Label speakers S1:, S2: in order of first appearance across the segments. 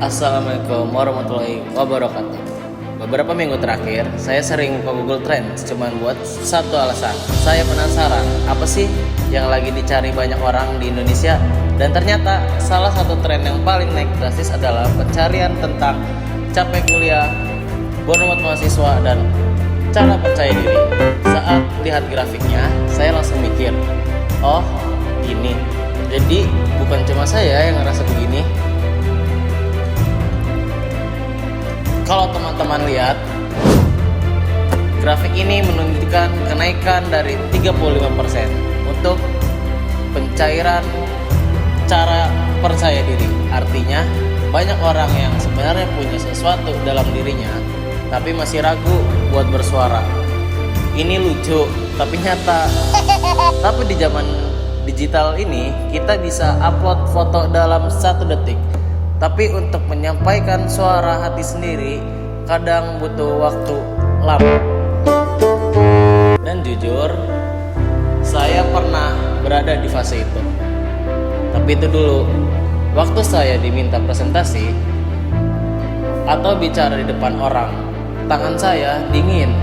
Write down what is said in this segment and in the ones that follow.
S1: Assalamualaikum warahmatullahi wabarakatuh. Beberapa minggu terakhir, saya sering buka Google Trends cuman buat satu alasan. Saya penasaran, apa sih yang lagi dicari banyak orang di Indonesia? Dan ternyata salah satu tren yang paling naik drastis adalah pencarian tentang capek kuliah, burnout mahasiswa, dan cara percaya diri. Saat lihat grafiknya, saya langsung mikir, oh ini. Jadi bukan cuma saya yang ngerasa begini. Kalau teman-teman lihat, grafik ini menunjukkan kenaikan dari 35% untuk pencairan cara percaya diri. Artinya, banyak orang yang sebenarnya punya sesuatu dalam dirinya, tapi masih ragu buat bersuara. Ini lucu, tapi nyata. Tapi di zaman digital ini, kita bisa upload foto dalam 1 detik. Tapi untuk menyampaikan suara hati sendiri kadang butuh waktu lama. Dan jujur, saya pernah berada di fase itu. Tapi itu dulu, waktu saya diminta presentasi atau bicara di depan orang, tangan saya dingin,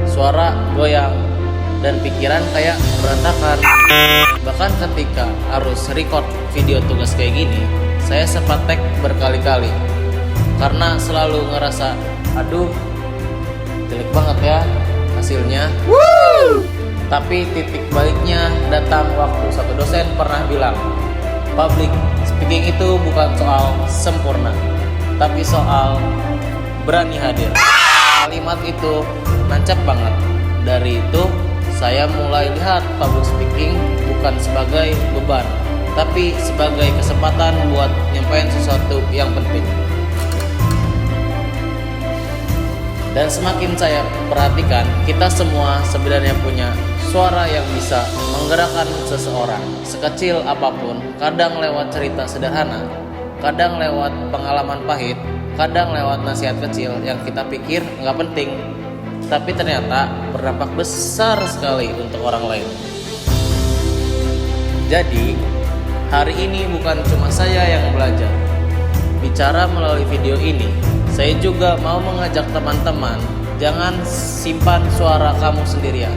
S1: suara goyang, dan pikiran kayak berantakan. Bahkan ketika harus record video tugas kayak gini, saya sempat tag berkali-kali karena selalu ngerasa, aduh jelek banget ya hasilnya. Tapi titik baliknya datang waktu satu dosen pernah bilang, public speaking itu bukan soal sempurna, tapi soal berani hadir. Kalimat itu nancap banget. Dari itu saya mulai lihat public speaking bukan sebagai beban, tapi sebagai kesempatan buat nyampein sesuatu yang penting. Dan semakin saya perhatikan, kita semua sebenarnya punya suara yang bisa menggerakkan seseorang. Sekecil apapun, kadang lewat cerita sederhana, kadang lewat pengalaman pahit, kadang lewat nasihat kecil yang kita pikir nggak penting, tapi ternyata berdampak besar sekali untuk orang lain. Jadi, hari ini bukan cuma saya yang belajar. Bicara melalui video ini, saya juga mau mengajak teman-teman, jangan simpan suara kamu sendirian.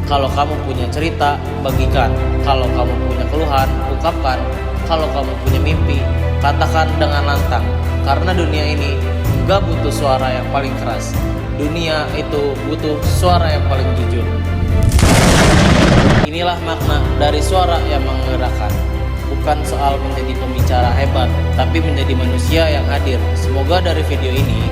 S1: Kalau kamu punya cerita, bagikan. Kalau kamu punya keluhan, ungkapkan. Kalau kamu punya mimpi, katakan dengan lantang. Karena dunia ini gak butuh suara yang paling keras. Dunia itu butuh suara yang paling jujur. Inilah makna dari suara yang menggerakkan. Bukan soal menjadi pembicara hebat, tapi menjadi manusia yang hadir. Semoga dari video ini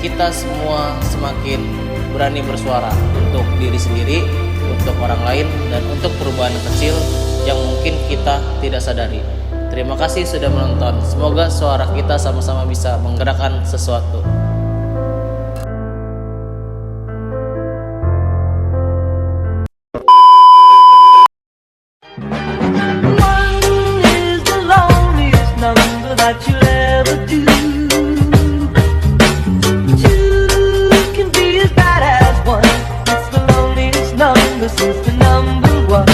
S1: kita semua semakin berani bersuara untuk diri sendiri, untuk orang lain, dan untuk perubahan kecil yang mungkin kita tidak sadari. Terima kasih sudah menonton. Semoga suara kita sama-sama bisa menggerakkan sesuatu.
S2: That you'll ever do. Two can be as bad as one. It's the loneliest number since the number one.